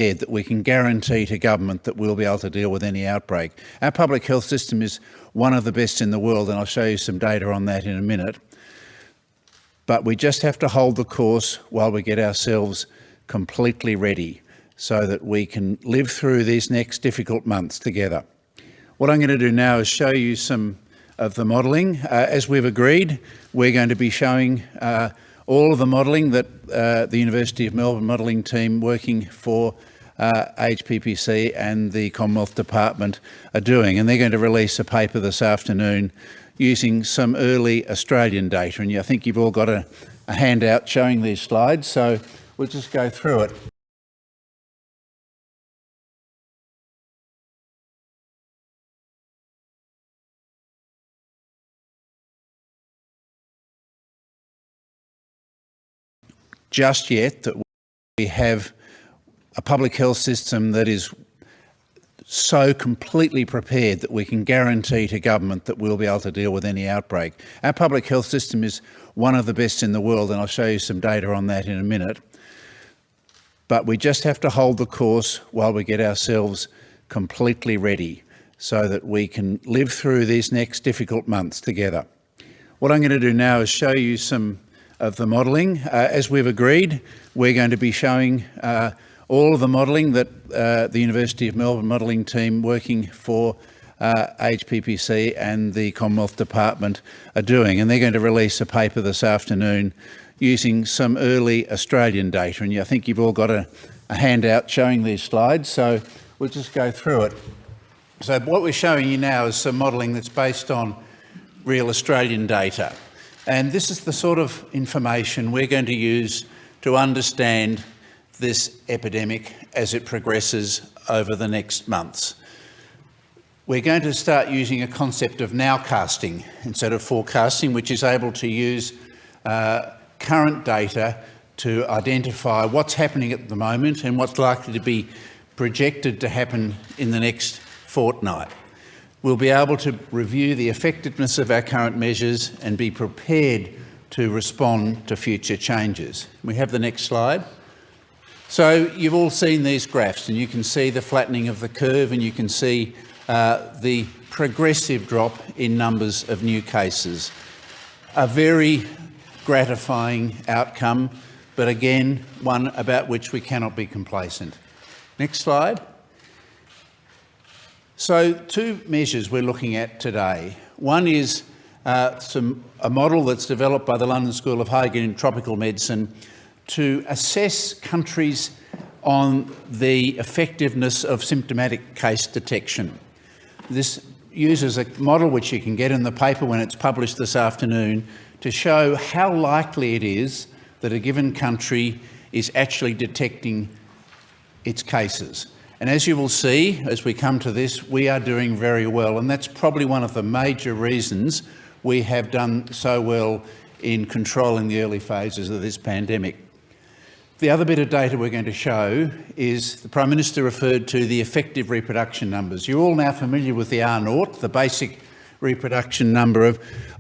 that we can guarantee to government that we'll be able to deal with any outbreak. Our public health system is one of the best in the world, and I'll show you some data on that in a minute. But we just have to hold the course while we get ourselves completely ready so that we can live through these next difficult months together. What I'm going to do now is show you some of the modelling. As we've agreed, we're going to be showing all of the modelling that the University of Melbourne modelling team working for HPPC and the Commonwealth Department are doing, and they're going to release a paper this afternoon using some early Australian data, and I think you've all got a handout showing these slides, so we'll just go through it. Just yet that we have a public health system that is so completely prepared that we can guarantee to government that we'll be able to deal with any outbreak. Our public health system is one of the best in the world, and I'll show you some data on that in a minute. But we just have to hold the course while we get ourselves completely ready so that we can live through these next difficult months together. What I'm going to do now is show you some of the modelling. As we've agreed, we're going to be showing all of the modelling that the University of Melbourne modelling team working for HPPC and the Commonwealth Department are doing, and they're going to release a paper this afternoon using some early Australian data, and I think you've all got a handout showing these slides, so we'll just go through it. So what we're showing you now is some modelling that's based on real Australian data, and this is the sort of information we're going to use to understand this epidemic as it progresses over the next months. We're going to start using a concept of nowcasting instead of forecasting, which is able to use current data to identify what's happening at the moment and what's likely to be projected to happen in the next fortnight. We'll be able to review the effectiveness of our current measures and be prepared to respond to future changes. We have the next slide. So you've all seen these graphs, and you can see the flattening of the curve, and you can see the progressive drop in numbers of new cases. A very gratifying outcome, but again, one about which we cannot be complacent. Next slide. So two measures we're looking at today. One is a model that's developed by the London School of Hygiene and Tropical Medicine to assess countries on the effectiveness of symptomatic case detection. This uses a model which you can get in the paper when it's published this afternoon to show how likely it is that a given country is actually detecting its cases. And as you will see, as we come to this, we are doing very well, and that's probably one of the major reasons we have done so well in controlling the early phases of this pandemic. The other bit of data we're going to show is the Prime Minister referred to the effective reproduction numbers. You're all now familiar with the R0, the basic reproduction number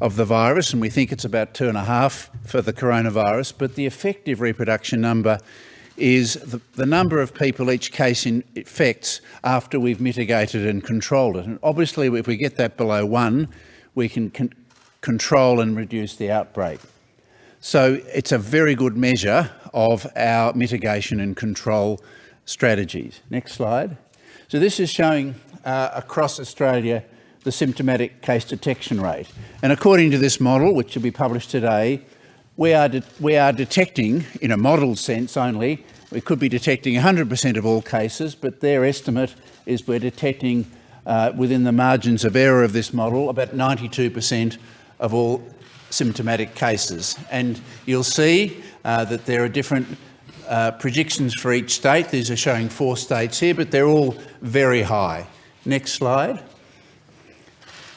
of the virus, and we think it's about 2.5 for the coronavirus, but the effective reproduction number is the number of people each case infects after we've mitigated and controlled it. And obviously, if we get that below 1, we can control and reduce the outbreak. So it's a very good measure of our mitigation and control strategies. Next slide. So this is showing across Australia the symptomatic case detection rate. And according to this model, which will be published today, we are detecting, in a model sense only, we could be detecting 100% of all cases, but their estimate is we're detecting within the margins of error of this model about 92% of all symptomatic cases. And you'll see that there are different predictions for each state. These are showing 4 states here, but they're all very high. Next slide.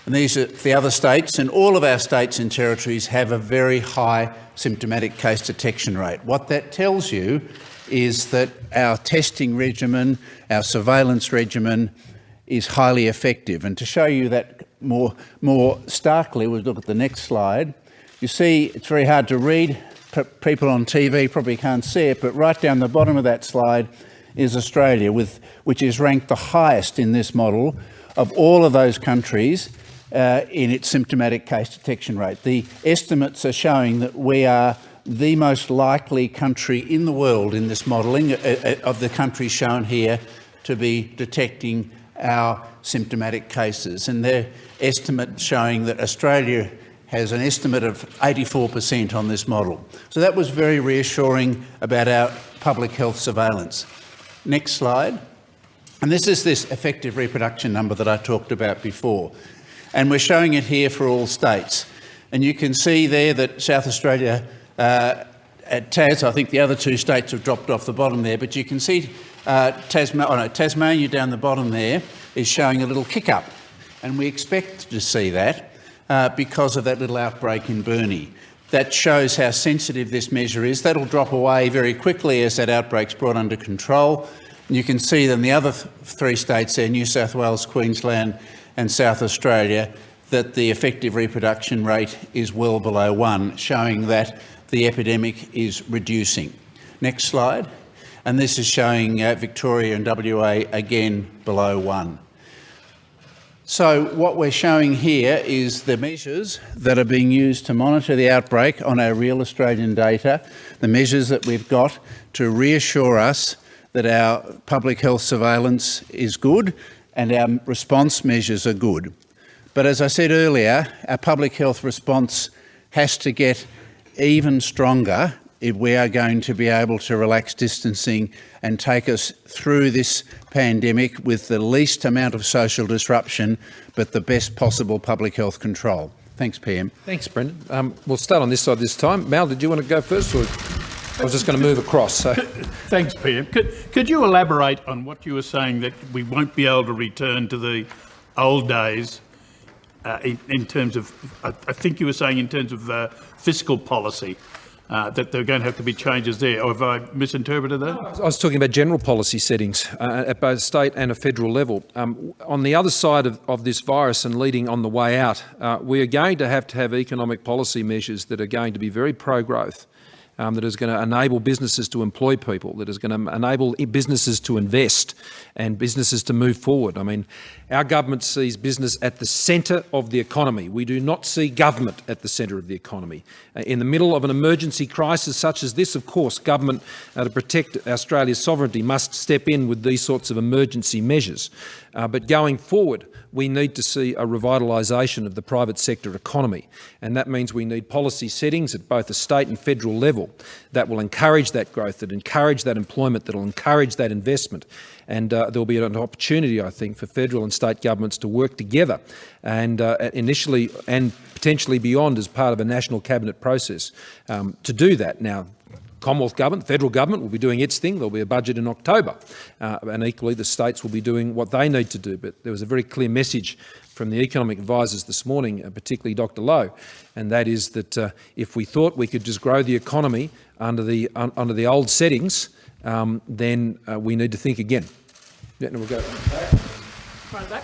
And these are the other states, and all of our states and territories have a very high symptomatic case detection rate. What that tells you is that our testing regimen, our surveillance regimen is highly effective. And to show you that more starkly, we'll look at the next slide. You see, it's very hard to read. People on TV probably can't see it, but right down the bottom of that slide is Australia, which is ranked the highest in this model of all of those countries in its symptomatic case detection rate. The estimates are showing that we are the most likely country in the world in this modelling of the countries shown here to be detecting our symptomatic cases. And their estimate showing that Australia has an estimate of 84% on this model. So that was very reassuring about our public health surveillance. Next slide. And this is this effective reproduction number that I talked about before. And we're showing it here for all states. And you can see there that South Australia, at Tas, I think the other two states have dropped off the bottom there, but you can see Tasmania down the bottom there is showing a little kick up. And we expect to see that because of that little outbreak in Burnie. That shows how sensitive this measure is. That'll drop away very quickly as that outbreak's brought under control. And you can see that in the other three states there, New South Wales, Queensland and South Australia, that the effective reproduction rate is well below 1, showing that the epidemic is reducing. Next slide. And this is showing Victoria and WA again below 1. So what we're showing here is the measures that are being used to monitor the outbreak on our real Australian data, the measures that we've got to reassure us that our public health surveillance is good and our response measures are good. But as I said earlier, our public health response has to get even stronger if we are going to be able to relax distancing and take us through this pandemic with the least amount of social disruption, but the best possible public health control. Thanks, PM. Thanks, Brendan. We'll start on this side this time. Mal, did you want to go first, or I was just going to move across? So. Thanks, PM. Could you elaborate on what you were saying, that we won't be able to return to the old days in terms of, I think you were saying in terms of fiscal policy, that there are going to have to be changes there, or have I misinterpreted that? I was talking about general policy settings at both state and a federal level. On the other side of this virus and leading on the way out, we are going to have economic policy measures that are going to be very pro-growth. That is going to enable businesses to employ people, that is going to enable businesses to invest and businesses to move forward. I mean, our government sees business at the centre of the economy. We do not see government at the centre of the economy. In the middle of an emergency crisis such as this, of course, government, to protect Australia's sovereignty, must step in with these sorts of emergency measures. But going forward, we need to see a revitalisation of the private sector economy, and that means we need policy settings at both the state and federal level that will encourage that growth, that encourage that employment, that will encourage that investment. And there'll be an opportunity, I think, for federal and state governments to work together, and initially and potentially beyond as part of a national cabinet process to do that. Now, Commonwealth Government, federal government will be doing its thing. There'll be a budget in October, and equally the states will be doing what they need to do. But there was a very clear message from the economic advisors this morning, particularly Dr Lowe, and that is that if we thought we could just grow the economy under the old settings, then we need to think again. Yeah, and we'll go back.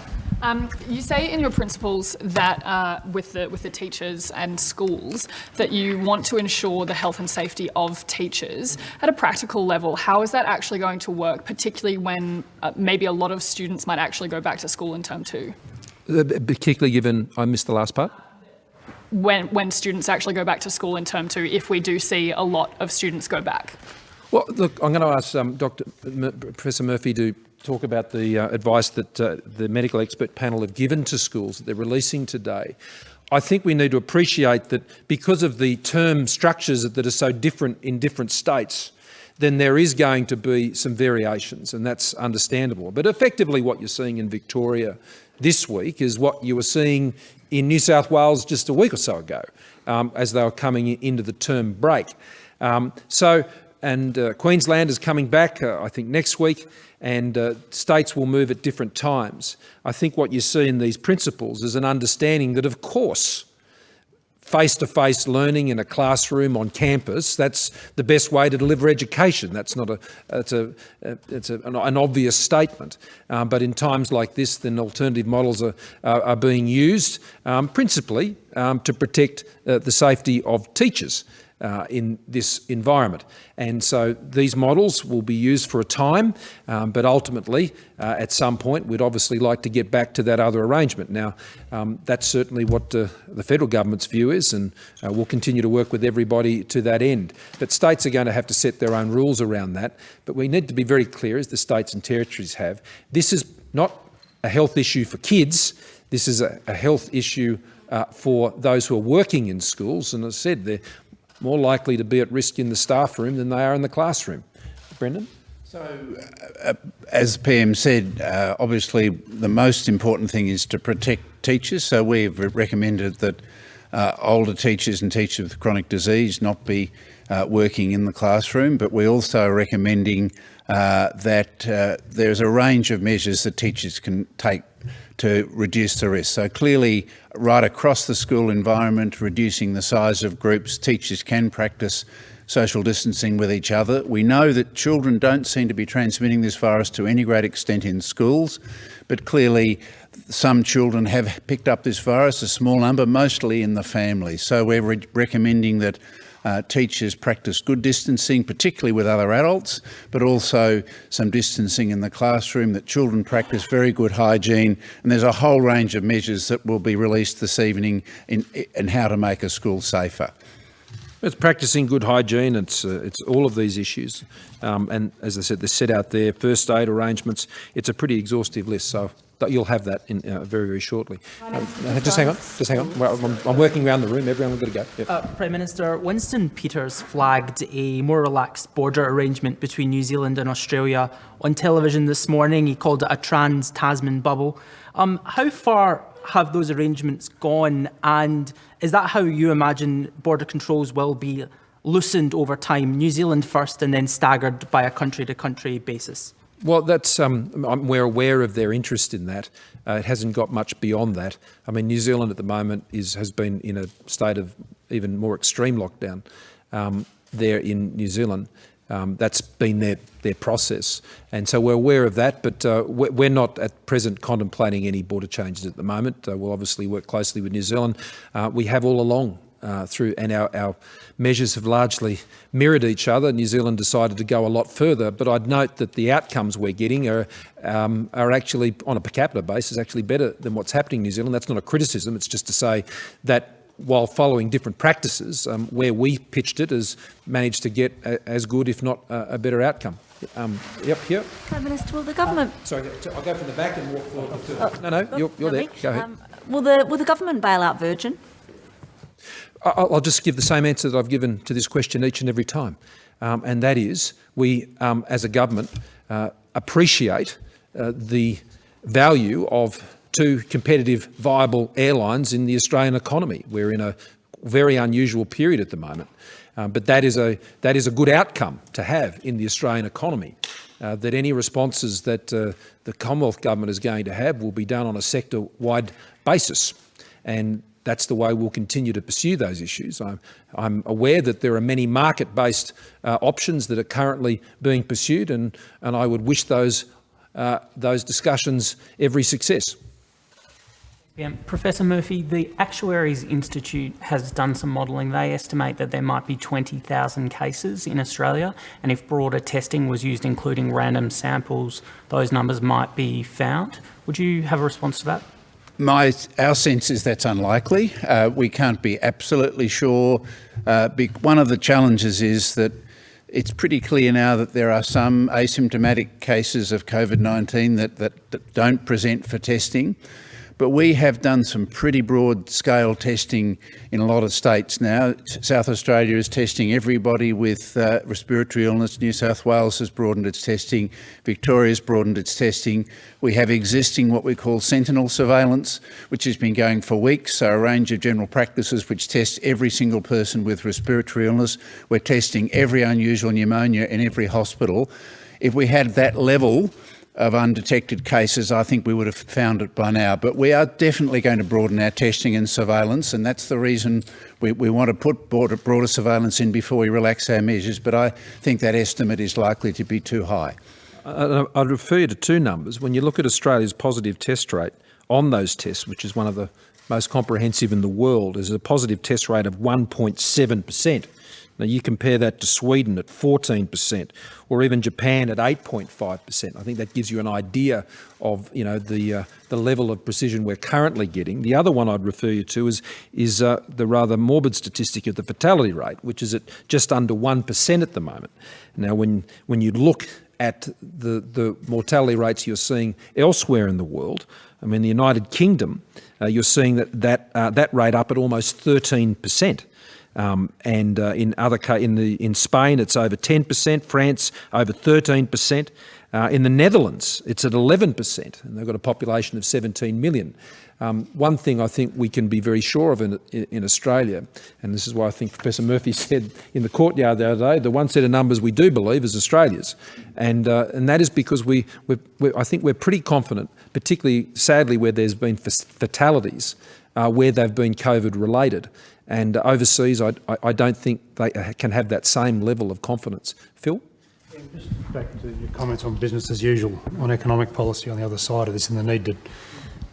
You say in your principles that with the teachers and schools that you want to ensure the health and safety of teachers. At a practical level, how is that actually going to work, particularly when maybe a lot of students might actually go back to school in term 2? Particularly given, I missed the last part? When students actually go back to school in term 2, if we do see a lot of students go back. Well, look, I'm going to ask Professor Murphy to talk about the advice that the medical expert panel have given to schools that they're releasing today. I think we need to appreciate that because of the term structures that are so different in different states, then there is going to be some variations, and that's understandable. But effectively what you're seeing in Victoria this week is what you were seeing in New South Wales just a week or so ago, as they were coming into the term break. Queensland is coming back, I think, next week, and states will move at different times. I think what you see in these principles is an understanding that, of course, face-to-face learning in a classroom on campus, that's the best way to deliver education. That's not an obvious statement. But in times like this, then alternative models are being used, principally to protect the safety of teachers. in this environment. And so these models will be used for a time, but ultimately, at some point, we'd obviously like to get back to that other arrangement. Now, that's certainly what the federal government's view is, and we'll continue to work with everybody to that end. But states are going to have to set their own rules around that. But we need to be very clear, as the states and territories have, this is not a health issue for kids. This is a health issue for those who are working in schools, and as I said, they're more likely to be at risk in the staff room than they are in the classroom. Brendan? So, as PM said, obviously the most important thing is to protect teachers. So we've recommended that older teachers and teachers with chronic disease not be working in the classroom, but we're also recommending that there's a range of measures that teachers can take to reduce the risk. So clearly, right across the school environment, reducing the size of groups, teachers can practice social distancing with each other. We know that children don't seem to be transmitting this virus to any great extent in schools, but clearly some children have picked up this virus, a small number, mostly in the family. So we're recommending that teachers practice good distancing, particularly with other adults, but also some distancing in the classroom, that children practice very good hygiene, and there's a whole range of measures that will be released this evening in how to make a school safer. It's practising good hygiene, it's all of these issues. And as I said, they're set out there, first aid arrangements. It's a pretty exhaustive list, so you'll have that in very, very shortly. Just hang on. Well, I'm working around the room. Everyone, we've got to go. Yep. Prime Minister, Winston Peters flagged a more relaxed border arrangement between New Zealand and Australia on television this morning. He called it a trans-Tasman bubble. How far have those arrangements gone, and is that how you imagine border controls will be loosened over time, New Zealand first and then staggered by a country-to-country basis? Well, we're aware of their interest in that. It hasn't got much beyond that. I mean, New Zealand at the moment has been in a state of even more extreme lockdown there in New Zealand. That's been their process. And so we're aware of that, but we're not at present contemplating any border changes at the moment. We'll obviously work closely with New Zealand. We have all along and our measures have largely mirrored each other. New Zealand decided to go a lot further, but I'd note that the outcomes we're getting are actually, on a per capita basis, actually better than what's happening in New Zealand. That's not a criticism, it's just to say that while following different practices, where we pitched it has managed to get as good, if not a better outcome. Here. Prime Minister, will the government... Sorry, I'll go from the back and walk forward. No, you're there. Go ahead. Will the government bail out Virgin? I'll just give the same answer that I've given to this question each and every time, and that is we, as a government, appreciate the value of two competitive, viable airlines in the Australian economy. We're in a very unusual period at the moment, but that is a good outcome to have in the Australian economy. That any responses that the Commonwealth Government is going to have will be done on a sector-wide basis, and that's the way we'll continue to pursue those issues. I'm aware that there are many market-based options that are currently being pursued, and I would wish those discussions every success. Professor Murphy, the Actuaries Institute has done some modelling. They estimate that there might be 20,000 cases in Australia, and if broader testing was used, including random samples, those numbers might be found. Would you have a response to that? Our sense is that's unlikely. We can't be absolutely sure. One of the challenges is that it's pretty clear now that there are some asymptomatic cases of COVID-19 that don't present for testing. But we have done some pretty broad-scale testing in a lot of states now. South Australia is testing everybody with respiratory illness. New South Wales has broadened its testing. Victoria's broadened its testing. We have existing what we call sentinel surveillance, which has been going for weeks, so a range of general practices which test every single person with respiratory illness. We're testing every unusual pneumonia in every hospital. If we had that level of undetected cases, I think we would have found it by now. But we are definitely going to broaden our testing and surveillance, and that's the reason we want to put broader surveillance in before we relax our measures. But I think that estimate is likely to be too high. I'd refer you to two numbers. When you look at Australia's positive test rate on those tests, which is one of the most comprehensive in the world, is a positive test rate of 1.7%. Now, you compare that to Sweden at 14%, or even Japan at 8.5%. I think that gives you an idea of, you know, the level of precision we're currently getting. The other one I'd refer you to is the rather morbid statistic of the fatality rate, which is at just under 1% at the moment. Now, when you look at the mortality rates you're seeing elsewhere in the world, I mean, the United Kingdom, you're seeing that rate up at almost 13%. And in Spain, it's over 10%, France over 13%. In the Netherlands, it's at 11%, and they've got a population of 17 million. One thing I think we can be very sure of in Australia, and this is why I think Professor Murphy said in the courtyard the other day, the one set of numbers we do believe is Australia's, and that is because I think we're pretty confident, particularly sadly where there's been fatalities, where they've been COVID related. And overseas, I don't think they can have that same level of confidence. Phil? Yeah, just back to your comments on business as usual, on economic policy on the other side of this and the need to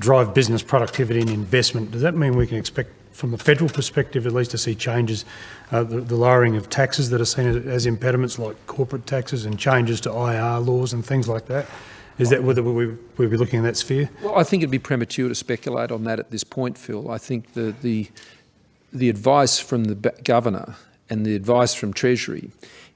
drive business productivity and investment. Does that mean we can expect, from the federal perspective at least, to see changes, the lowering of taxes that are seen as impediments, like corporate taxes, and changes to IR laws and things like that? Is that whether we'll be looking in that sphere? Well, I think it'd be premature to speculate on that at this point, Phil. I think the advice from the Governor and the advice from Treasury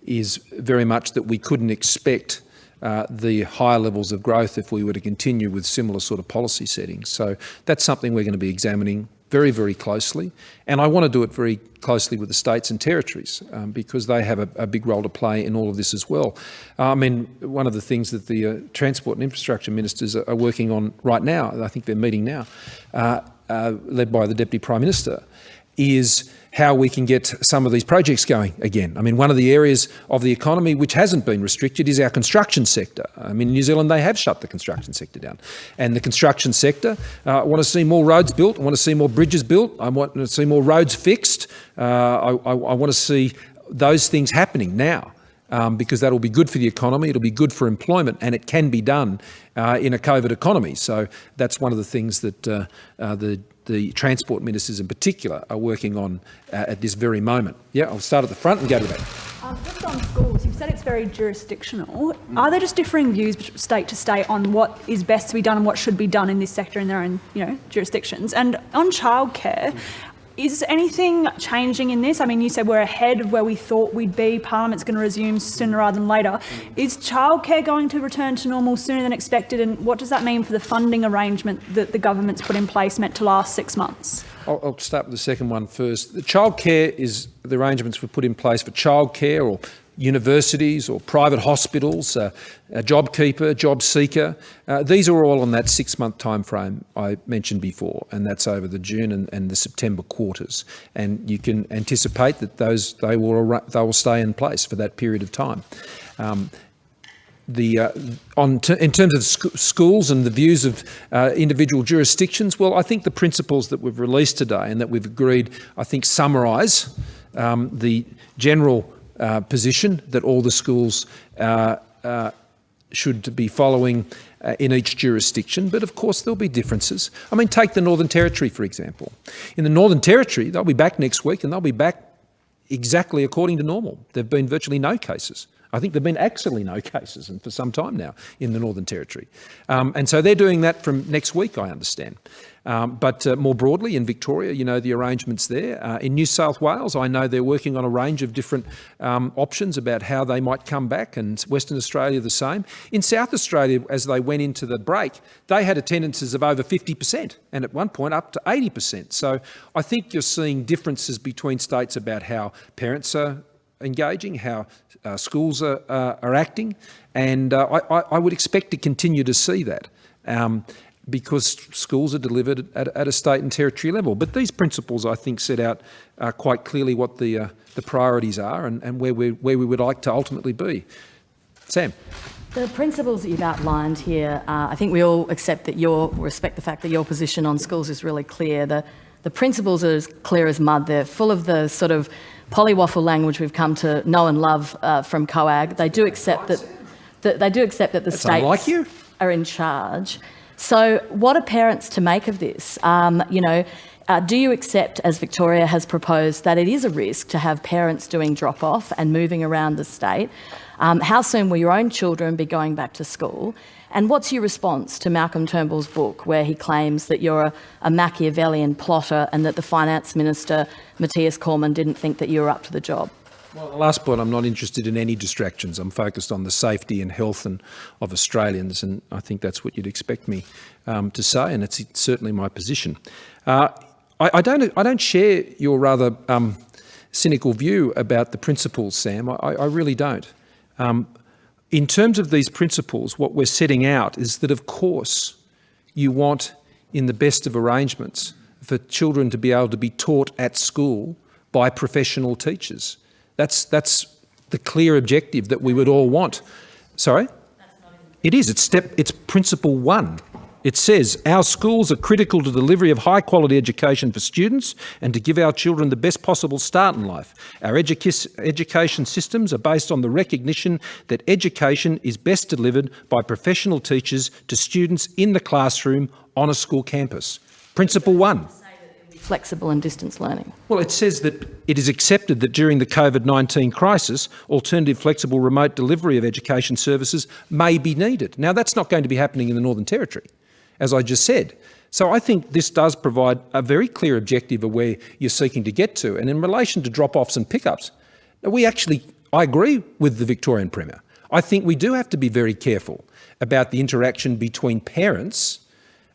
is very much that we couldn't expect the higher levels of growth if we were to continue with similar sort of policy settings. So that's something we're going to be examining very, very closely. And I want to do it very closely with the states and territories because they have a big role to play in all of this as well. I mean, one of the things that the Transport and Infrastructure Ministers are working on right now, I think they're meeting now, led by the Deputy Prime Minister, is how we can get some of these projects going again. I mean, one of the areas of the economy which hasn't been restricted is our construction sector. I mean, in New Zealand, they have shut the construction sector down. And the construction sector, I want to see more roads built, I want to see more bridges built, I want to see more roads fixed. I want to see those things happening now. Because that'll be good for the economy, it'll be good for employment, and it can be done in a COVID economy. So that's one of the things that the transport ministers in particular are working on at this very moment. Yeah, I'll start at the front and go to the back. Just on schools, you've said it's very jurisdictional. Are there just differing views state to state on what is best to be done and what should be done in this sector in their own, jurisdictions? And on childcare, is anything changing in this? I mean, you said we're ahead of where we thought we'd be. Parliament's going to resume sooner rather than later. Is childcare going to return to normal sooner than expected? And what does that mean for the funding arrangement that the government's put in place, meant to last 6 months? I'll start with the second one first. The childcare is the arrangements we've put in place for childcare or universities or private hospitals, a JobKeeper, JobSeeker. These are all on that 6-month time frame I mentioned before, and that's over the June and the September quarters. And you can anticipate that they will stay in place for that period of time. In terms of schools and the views of individual jurisdictions, well, I think the principles that we've released today and that we've agreed, I think, summarise the general position that all the schools should be following in each jurisdiction, but of course there'll be differences. I mean, take the Northern Territory, for example. In the Northern Territory, they'll be back next week and they'll be back exactly according to normal. There have been virtually no cases. I think there have been actually no cases, and for some time now, in the Northern Territory. And so they're doing that from next week, I understand. But more broadly, in Victoria, the arrangements there. In New South Wales, I know they're working on a range of different options about how they might come back, and Western Australia the same. In South Australia, as they went into the break, they had attendances of over 50%, and at one point up to 80%. So I think you're seeing differences between states about how parents are engaging, how schools are acting, and I would expect to continue to see that because schools are delivered at a state and territory level. But these principles, I think, set out quite clearly what the priorities are and where we would like to ultimately be. Sam. The principles that you've outlined here, I think we all respect the fact that your position on schools is really clear. The principles are as clear as mud. They're full of the sort of polywaffle language we've come to know and love from COAG. They do accept that the states are in charge. So what are parents to make of this? Do you accept, as Victoria has proposed, that it is a risk to have parents doing drop-off and moving around the state? How soon will your own children be going back to school? And what's your response to Malcolm Turnbull's book, where he claims that you're a Machiavellian plotter and that the Finance Minister, Matthias Cormann, didn't think that you were up to the job? Well, the last point, I'm not interested in any distractions. I'm focused on the safety and health of Australians, and I think that's what you'd expect me to say, and it's certainly my position. I don't share your rather cynical view about the principles, Sam. I really don't. In terms of these principles, what we're setting out is that, of course, you want, in the best of arrangements, for children to be able to be taught at school by professional teachers. That's the clear objective that we would all want. Sorry? It is. It's principle 1. It says, our schools are critical to the delivery of high-quality education for students and to give our children the best possible start in life. Our education systems are based on the recognition that education is best delivered by professional teachers to students in the classroom on a school campus. Principle 1. Flexible and distance learning. Well, it says that it is accepted that during the COVID-19 crisis, alternative flexible remote delivery of education services may be needed. Now, that's not going to be happening in the Northern Territory, as I just said. So I think this does provide a very clear objective of where you're seeking to get to. And in relation to drop-offs and pickups, I agree with the Victorian Premier. I think we do have to be very careful about the interaction between parents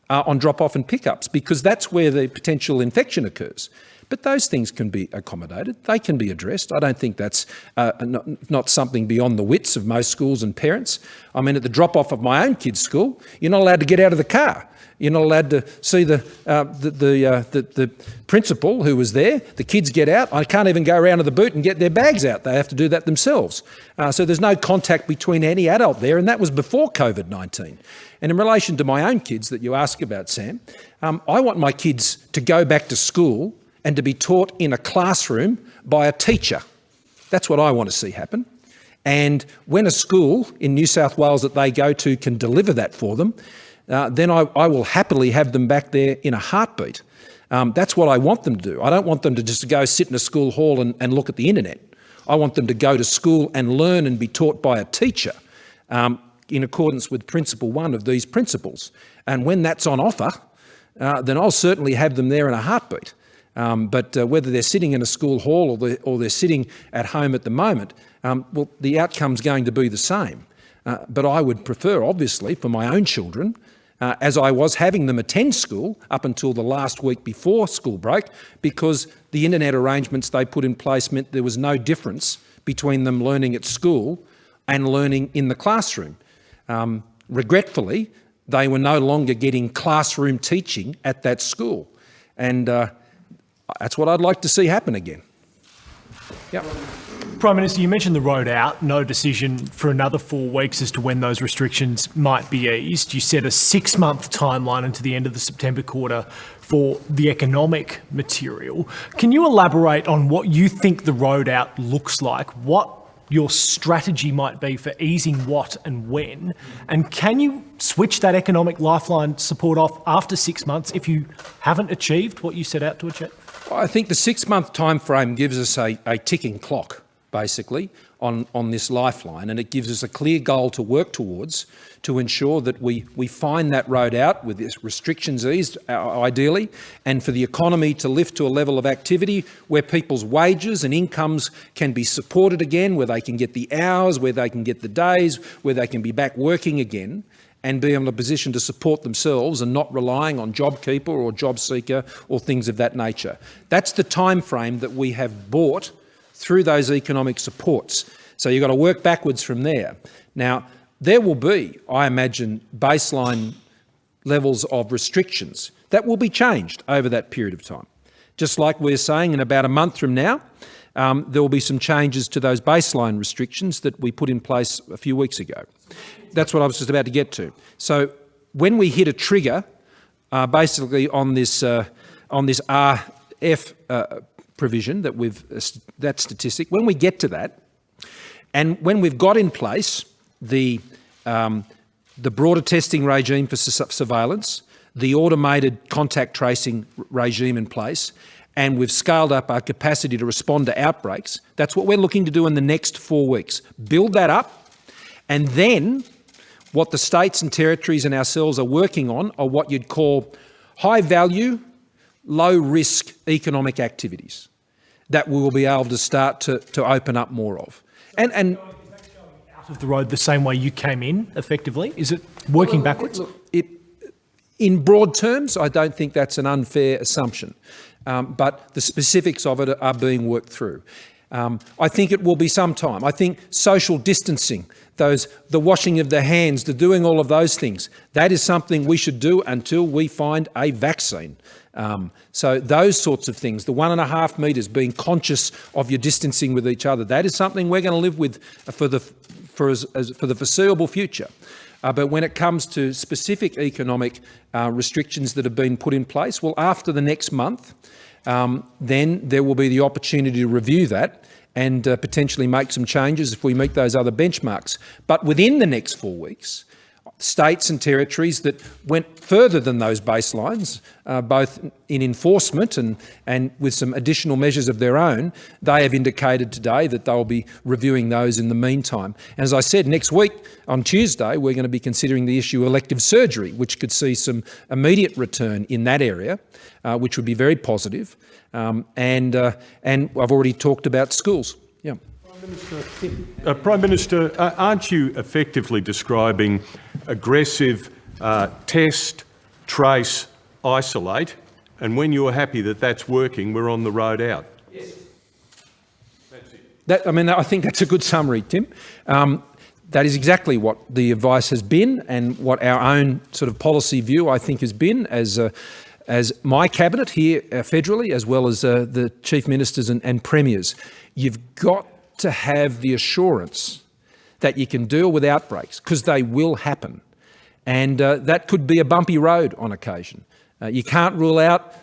on drop-off and pickups, because that's where the potential infection occurs. But those things can be accommodated. They can be addressed. I don't think that's not something beyond the wits of most schools and parents. I mean, at the drop-off of my own kids' school, you're not allowed to get out of the car. You're not allowed to see the principal who was there. The kids get out. I can't even go around to the boot and get their bags out. They have to do that themselves. So there's no contact between any adult there, and that was before COVID-19. And in relation to my own kids that you ask about, Sam, I want my kids to go back to school and to be taught in a classroom by a teacher. That's what I want to see happen. And when a school in New South Wales that they go to can deliver that for them, then I will happily have them back there in a heartbeat. That's what I want them to do. I don't want them to just go sit in a school hall and look at the internet. I want them to go to school and learn and be taught by a teacher in accordance with Principle 1 of these principles. And when that's on offer, then I'll certainly have them there in a heartbeat. But whether they're sitting in a school hall or they're sitting at home at the moment, well, the outcome's going to be the same. But I would prefer, obviously, for my own children, as I was having them attend school up until the last week before school break, because the internet arrangements they put in place meant there was no difference between them learning at school and learning in the classroom. Regretfully, they were no longer getting classroom teaching at that school. And that's what I'd like to see happen again. Yep. Prime Minister, you mentioned the road out, no decision for another 4 weeks as to when those restrictions might be eased. You set a 6-month timeline into the end of the September quarter for the economic material. Can you elaborate on what you think the road out looks like, what your strategy might be for easing what and when, and can you switch that economic lifeline support off after 6 months if you haven't achieved what you set out to achieve? I think the 6-month time frame gives us a ticking clock, basically, on this lifeline, and it gives us a clear goal to work towards to ensure that we find that road out with its restrictions eased, ideally, and for the economy to lift to a level of activity where people's wages and incomes can be supported again, where they can get the hours, where they can get the days, where they can be back working again and be in a position to support themselves and not relying on JobKeeper or JobSeeker or things of that nature. That's the time frame that we have bought through those economic supports. So you've got to work backwards from there. Now, there will be, I imagine, baseline levels of restrictions that will be changed over that period of time. Just like we're saying, in about a month from now, there will be some changes to those baseline restrictions that we put in place a few weeks ago. That's what I was just about to get to. So when we hit a trigger, basically on this RF provision that statistic, when we get to that, and when we've got in place the the broader testing regime for surveillance, the automated contact tracing regime in place, and we've scaled up our capacity to respond to outbreaks. That's what we're looking to do in the next 4 weeks. Build that up, and then what the states and territories and ourselves are working on are what you'd call high-value, low-risk economic activities that we will be able to start to open up more of. And Out of the road the same way you came in, effectively? Is it working backwards? Look, in broad terms, I don't think that's an unfair assumption, but the specifics of it are being worked through. I think it will be some time. I think social distancing, the washing of the hands, the doing all of those things, that is something we should do until we find a vaccine. So those sorts of things, the 1.5 metres, being conscious of your distancing with each other, that is something we're going to live with for the foreseeable future. But when it comes to specific economic restrictions that have been put in place, well, after the next month, then there will be the opportunity to review that and potentially make some changes if we meet those other benchmarks. But within the next 4 weeks, states and territories that went further than those baselines, both in enforcement and with some additional measures of their own, they have indicated today that they'll be reviewing those in the meantime. And as I said, next week, on Tuesday, we're going to be considering the issue of elective surgery, which could see some immediate return in that area, which would be very positive. And I've already talked about schools. Yeah. Prime Minister, aren't you effectively describing aggressive test, trace, isolate, and when you're happy that that's working, we're on the road out? Yes. That's it. I think that's a good summary, Tim. That is exactly what the advice has been and what our own sort of policy view, I think, has been as my cabinet here federally, as well as the chief ministers and premiers. You've got to have the assurance that you can deal with outbreaks, because they will happen. And that could be a bumpy road on occasion. You can't rule out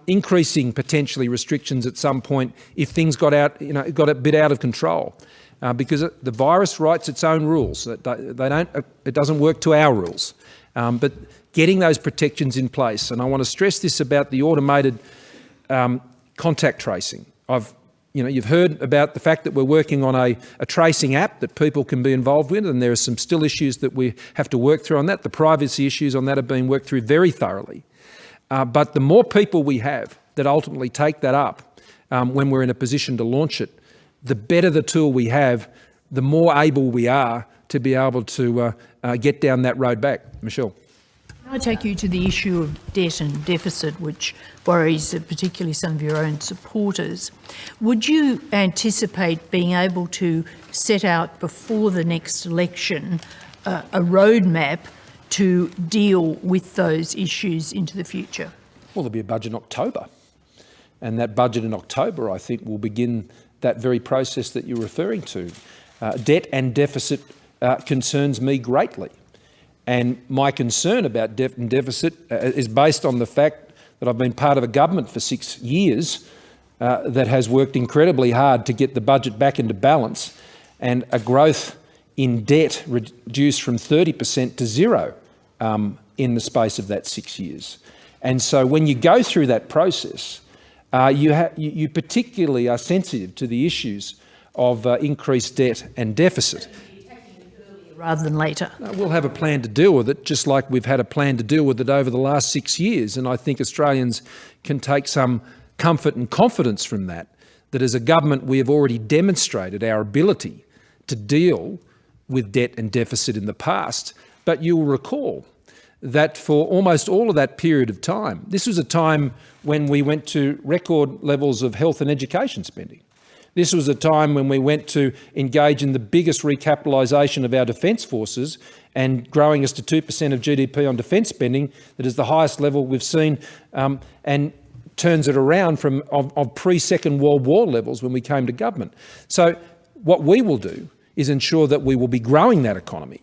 increasing potentially restrictions at some point if things got a bit out of control, because the virus writes its own rules. It doesn't work to our rules. But getting those protections in place, and I want to stress this about the automated contact tracing. You've heard about the fact that we're working on a tracing app that people can be involved with, and there are some still issues that we have to work through on that. The privacy issues on that have been worked through very thoroughly. But the more people we have that ultimately take that up when we're in a position to launch it, the better the tool we have, the more able we are to be able to get down that road back. Michelle. I take you to the issue of debt and deficit, which worries particularly some of your own supporters. Would you anticipate being able to set out before the next election a roadmap to deal with those issues into the future? Well, there'll be a budget in October, and that budget in October, I think, will begin that very process that you're referring to. Debt and deficit concerns me greatly. And my concern about debt and deficit is based on the fact that I've been part of a government for 6 years that has worked incredibly hard to get the budget back into balance, and a growth in debt reduced from 30% to zero in the space of that 6 years. And so when you go through that process, you particularly are sensitive to the issues of increased debt and deficit. Rather than later. We'll have a plan to deal with it, just like we've had a plan to deal with it over the last 6 years. And I think Australians can take some comfort and confidence from that as a government we have already demonstrated our ability to deal with debt and deficit in the past. But you'll recall that for almost all of that period of time, this was a time when we went to record levels of health and education spending. This was a time when we went to engage in the biggest recapitalisation of our defence forces and growing us to 2% of GDP on defence spending, that is the highest level we've seen, and turns it around from of pre-Second World War levels when we came to government. So what we will do is ensure that we will be growing that economy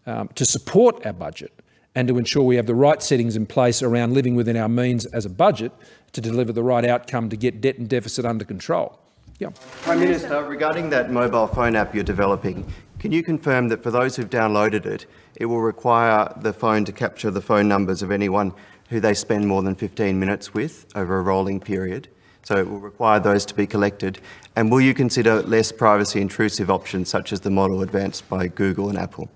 to support our budget and to ensure we have the right settings in place around living within our means as a budget to deliver the right outcome to get debt and deficit under control. Yeah. Prime Minister, regarding that mobile phone app you're developing, can you confirm that for those who've downloaded it, it will require the phone to capture the phone numbers of anyone who they spend more than 15 minutes with over a rolling period. So it will require those to be collected. And will you consider less privacy intrusive options such as the model advanced by Google and Apple?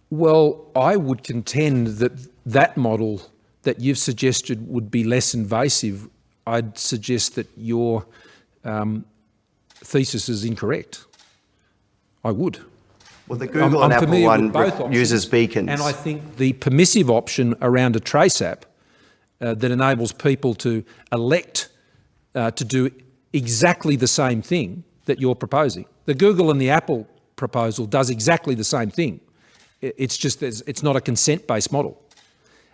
Well, I would contend that that model that you've suggested would be less invasive. I'd suggest that your thesis is incorrect. I would. Well, the Google and Apple one uses beacons. And I think the permissive option around a trace app that enables people to elect to do exactly the same thing that you're proposing. The Google and the Apple proposal does exactly the same thing. It's just it's not a consent-based model.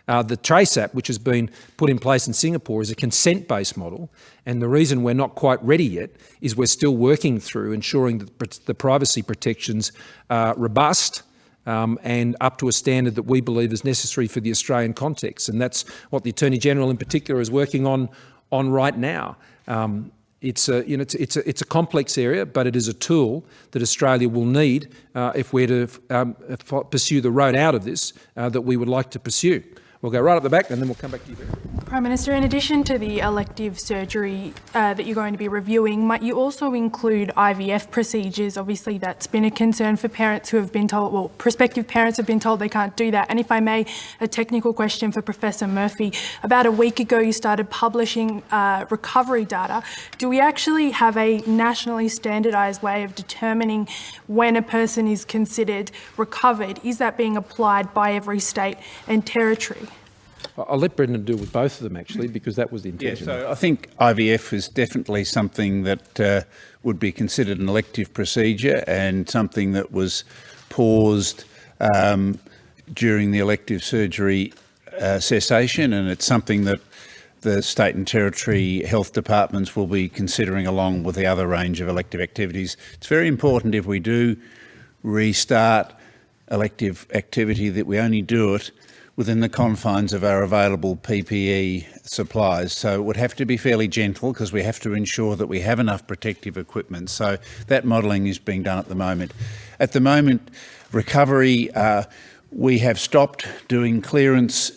The Trace app, which has been put in place in Singapore, is a consent-based model, and the reason we're not quite ready yet is we're still working through ensuring that the privacy protections are robust and up to a standard that we believe is necessary for the Australian context, and that's what the Attorney-General in particular is working on right now. It's a complex area, but it is a tool that Australia will need if we're to pursue the road out of this that we would like to pursue. We'll go right up the back and then we'll come back to you. Prime Minister, in addition to the elective surgery that you're going to be reviewing, might you also include IVF procedures? Obviously, that's been a concern for parents who have been told, well, prospective parents have been told they can't do that. And if I may, a technical question for Professor Murphy. About a week ago, you started publishing recovery data. Do we actually have a nationally standardised way of determining when a person is considered recovered? Is that being applied by every state and territory? I'll let Brendan deal with both of them, actually, because that was the intention. Yeah, so I think IVF is definitely something that would be considered an elective procedure and something that was paused during the elective surgery cessation, and it's something that the state and territory health departments will be considering along with the other range of elective activities. It's very important if we do restart elective activity that we only do it within the confines of our available PPE supplies. So it would have to be fairly gentle because we have to ensure that we have enough protective equipment. So that modelling is being done at the moment. At the moment, recovery, we have stopped doing clearance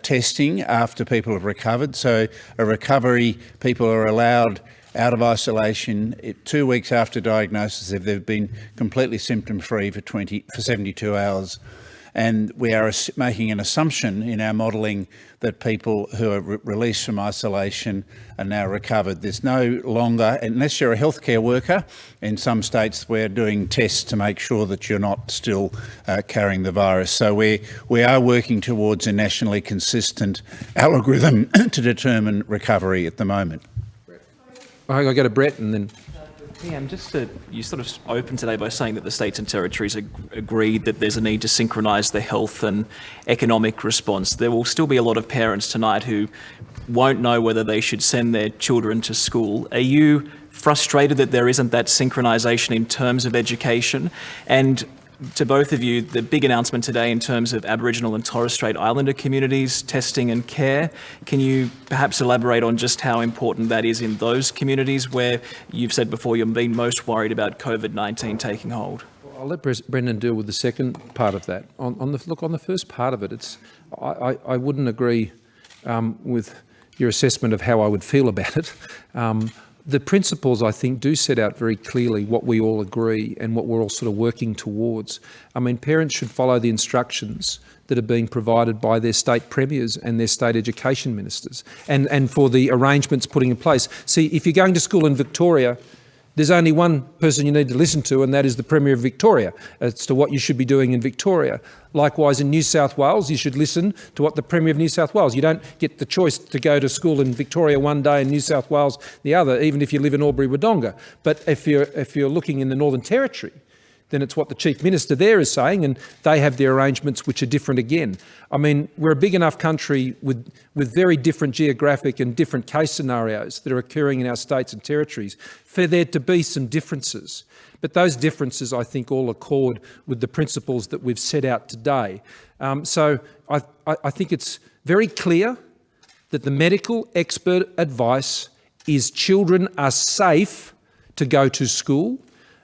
testing after people have recovered. So a recovery, people are allowed out of isolation 2 weeks after diagnosis if they've been completely symptom-free for 72 hours. And we are making an assumption in our modelling that people who are released from isolation are now recovered. There's no longer, unless you're a healthcare worker, in some states we're doing tests to make sure that you're not still carrying the virus. So we are working towards a nationally consistent algorithm to determine recovery at the moment. I'll go to Brett and then... You sort of opened today by saying that the states and territories agreed that there's a need to synchronise the health and economic response. There will still be a lot of parents tonight who won't know whether they should send their children to school. Are you frustrated that there isn't that synchronisation in terms of education? And to both of you, the big announcement today in terms of Aboriginal and Torres Strait Islander communities, testing and care. Can you perhaps elaborate on just how important that is in those communities where you've said before you've been most worried about COVID-19 taking hold? I'll let Brendan deal with the second part of that. On the first part of it, I wouldn't agree with your assessment of how I would feel about it. The principles, I think, do set out very clearly what we all agree and what we're all sort of working towards. I mean, parents should follow the instructions that are being provided by their state premiers and their state education ministers and for the arrangements putting in place. See, if you're going to school in Victoria, there's only one person you need to listen to, and that is the Premier of Victoria, as to what you should be doing in Victoria. Likewise, in New South Wales, you should listen to what the Premier of New South Wales. You don't get the choice to go to school in Victoria one day and New South Wales the other, even if you live in Albury-Wodonga. But if you're looking in the Northern Territory, then it's what the Chief Minister there is saying, and they have their arrangements which are different again. I mean, we're a big enough country with very different geographic and different case scenarios that are occurring in our states and territories for there to be some differences. But those differences, I think, all accord with the principles that we've set out today. So I think it's very clear that the medical expert advice is children are safe to go to school,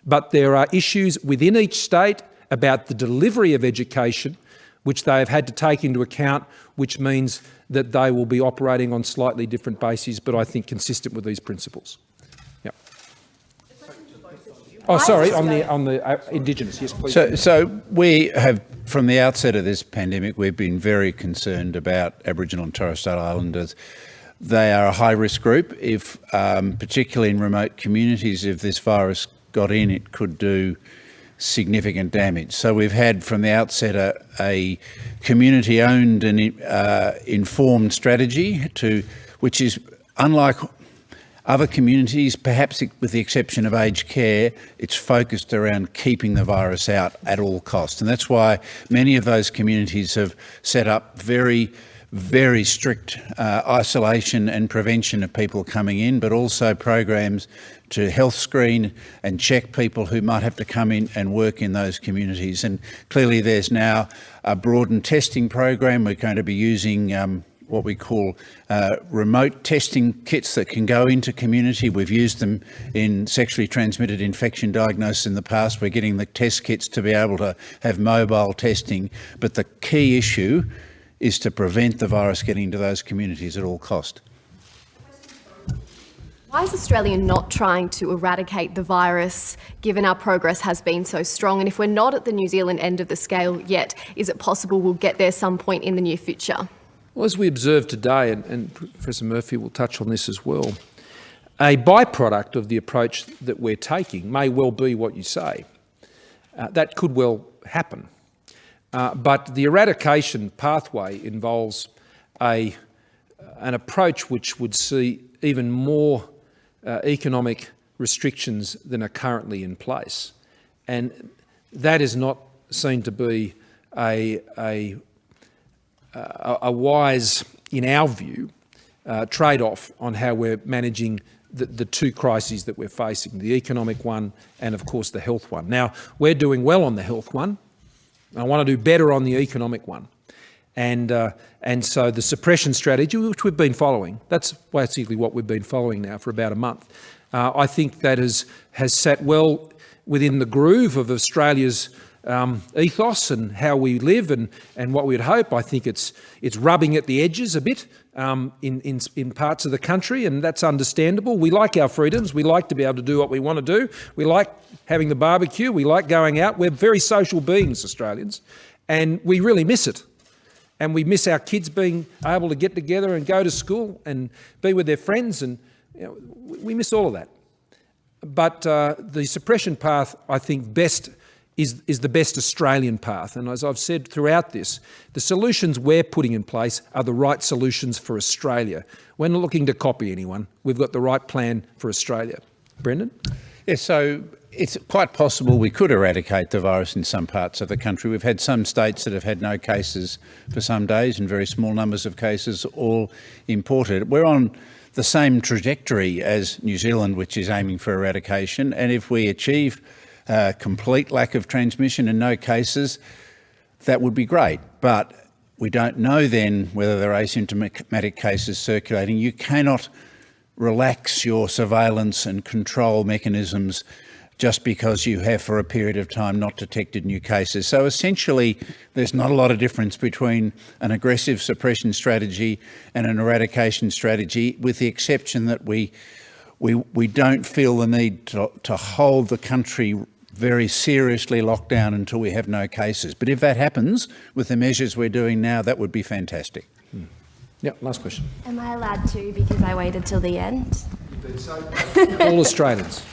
but there are issues within each state about the delivery of education which they have had to take into account, which means that they will be operating on slightly different bases, but I think consistent with these principles. Yep. Oh, sorry, on the Indigenous, yes, please. So we have, from the outset of this pandemic, we've been very concerned about Aboriginal and Torres Strait Islanders. They are a high-risk group. If, particularly in remote communities, if this virus got in, it could do significant damage. So we've had from the outset a community-owned and informed strategy which is unlike other communities, perhaps with the exception of aged care. It's focused around keeping the virus out at all costs. And that's why many of those communities have set up very strict isolation and prevention of people coming in, but also programs to health screen and check people who might have to come in and work in those communities. And clearly there's now a broadened testing program. We're going to be using what we call remote testing kits that can go into community. We've used them in sexually transmitted infection diagnosis in the past. We're getting the test kits to be able to have mobile testing. But the key issue is to prevent the virus getting into those communities at all cost. Why is Australia not trying to eradicate the virus, given our progress has been so strong? And if we're not at the New Zealand end of the scale yet, is it possible we'll get there some point in the near future? Well, as we observed today, and Professor Murphy will touch on this as well, a byproduct of the approach that we're taking may well be what you say. That could well happen. But the eradication pathway involves an approach which would see even more economic restrictions than are currently in place. And that is not seen to be a wise, in our view, trade-off on how we're managing the two crises that we're facing, the economic one and, of course, the health one. Now, we're doing well on the health one. I want to do better on the economic one. And so the suppression strategy, which we've been following, that's basically what we've been following now for about a month. I think that has sat well within the groove of Australia's ethos and how we live and what we'd hope. I think it's rubbing at the edges a bit in parts of the country, and that's understandable. We like our freedoms. We like to be able to do what we want to do. We like having the barbecue. We like going out. We're very social beings, Australians, and we really miss it. And we miss our kids being able to get together and go to school and be with their friends, and we miss all of that. But the suppression path, I think, is the best Australian path. And as I've said throughout this, the solutions we're putting in place are the right solutions for Australia. We're not looking to copy anyone. We've got the right plan for Australia. Brendan? Yes, so it's quite possible we could eradicate the virus in some parts of the country. We've had some states that have had no cases for some days and very small numbers of cases all imported. We're on the same trajectory as New Zealand, which is aiming for eradication. And if we achieve complete lack of transmission and no cases, that would be great. But we don't know then whether there are asymptomatic cases circulating. You cannot relax your surveillance and control mechanisms just because you have for a period of time not detected new cases. So essentially there's not a lot of difference between an aggressive suppression strategy and an eradication strategy, with the exception that we don't feel the need to hold the country very seriously locked down until we have no cases. But if that happens with the measures we're doing now, that would be fantastic. Yeah, last question. Am I allowed to, because I waited till the end? All Australians.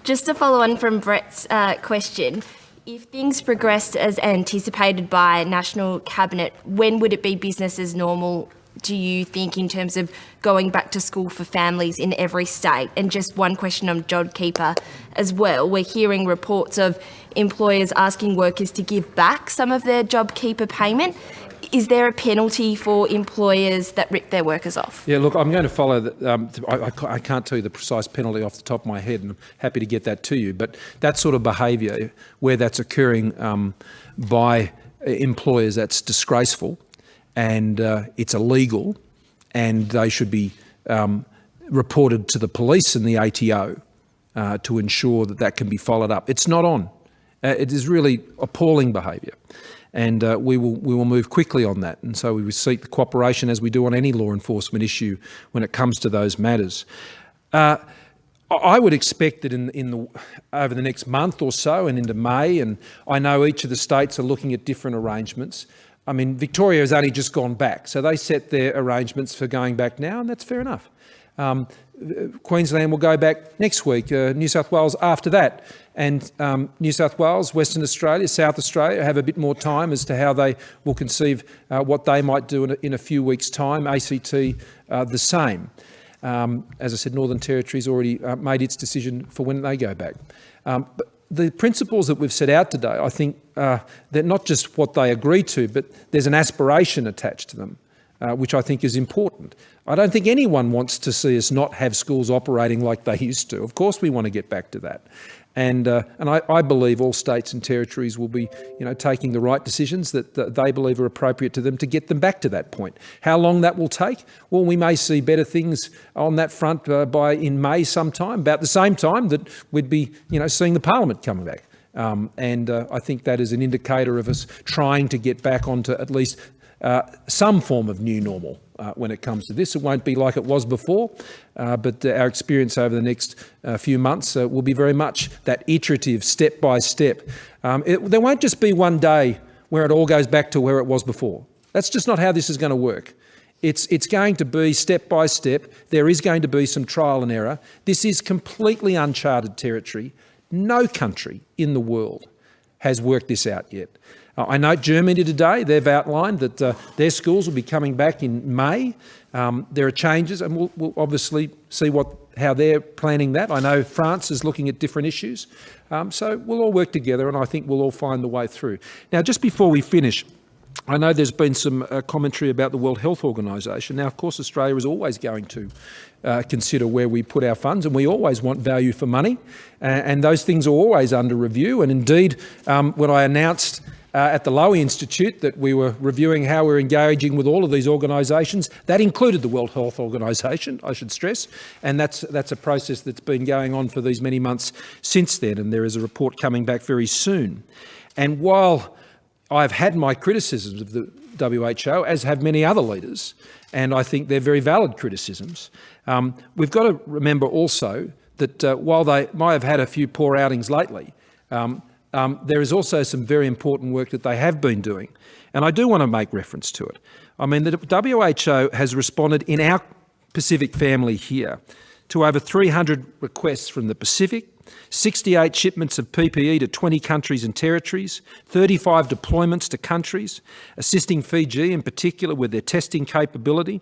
Just to follow on from Brett's question, if things progressed as anticipated by National Cabinet, when would it be business as normal, do you think, in terms of going back to school for families in every state? And just one question on JobKeeper as well. We're hearing reports of employers asking workers to give back some of their JobKeeper payment. Is there a penalty for employers that rip their workers off? Yeah, look, I'm going to follow that. I can't tell you the precise penalty off the top of my head, and I'm happy to get that to you. But that sort of behaviour, where that's occurring by employers, that's disgraceful, and it's illegal, and they should be reported to the police and the ATO to ensure that that can be followed up. It's not on. It is really appalling behaviour. And we will move quickly on that. And so we will seek the cooperation as we do on any law enforcement issue when it comes to those matters. I would expect that over the next month or so and into May, and I know each of the states are looking at different arrangements. I mean, Victoria has only just gone back, so they set their arrangements for going back now, and that's fair enough. Queensland will go back next week, New South Wales after that, and New South Wales, Western Australia, South Australia have a bit more time as to how they will conceive what they might do in a few weeks' time, ACT the same. As I said, Northern Territory's already made its decision for when they go back. But the principles that we've set out today, I think they're not just what they agree to, but there's an aspiration attached to them, which I think is important. I don't think anyone wants to see us not have schools operating like they used to. Of course we want to get back to that. And I believe all states and territories will be, taking the right decisions that they believe are appropriate to them to get them back to that point. How long that will take? Well, we may see better things on that front in May sometime, about the same time that we'd be, seeing the Parliament coming back. And I think that is an indicator of us trying to get back onto at least some form of new normal when it comes to this. It won't be like it was before, but our experience over the next few months will be very much that iterative, step by step. There won't just be one day where it all goes back to where it was before. That's just not how this is going to work. It's going to be step by step. There is going to be some trial and error. This is completely uncharted territory. No country in the world has worked this out yet. I know Germany today, they've outlined that their schools will be coming back in May. There are changes, and we'll obviously see how they're planning that. I know France is looking at different issues. So we'll all work together, and I think we'll all find the way through. Now, just before we finish, I know there's been some commentary about the World Health Organisation. Now, of course, Australia is always going to consider where we put our funds, and we always want value for money, and those things are always under review. And indeed, when I announced at the Lowy Institute that we were reviewing how we're engaging with all of these organisations, that included the World Health Organisation, I should stress, and that's a process that's been going on for these many months since then, and there is a report coming back very soon. And while I've had my criticisms of the WHO, as have many other leaders, and I think they're very valid criticisms, we've got to remember also that while they might have had a few poor outings lately, there is also some very important work that they have been doing, and I do want to make reference to it. I mean, the WHO has responded in our Pacific family here to over 300 requests from the Pacific, 68 shipments of PPE to 20 countries and territories, 35 deployments to countries, assisting Fiji in particular with their testing capability,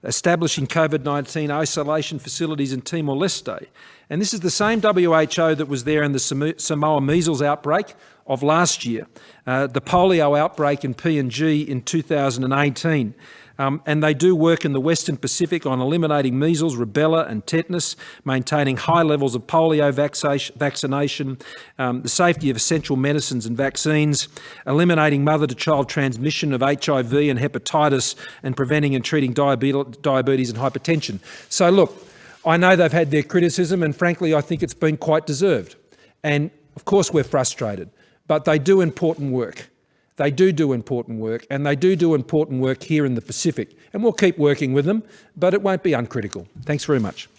establishing COVID-19 isolation facilities in Timor-Leste. And this is the same WHO that was there in the Samoa measles outbreak of last year, the polio outbreak in PNG in 2018. And they do work in the Western Pacific on eliminating measles, rubella and tetanus, maintaining high levels of polio vaccination, the safety of essential medicines and vaccines, eliminating mother-to-child transmission of HIV and hepatitis, and preventing and treating diabetes and hypertension. So look, I know they've had their criticism, and frankly, I think it's been quite deserved. And of course we're frustrated, but they do important work. They do important work, and they do important work here in the Pacific. And we'll keep working with them, but it won't be uncritical. Thanks very much.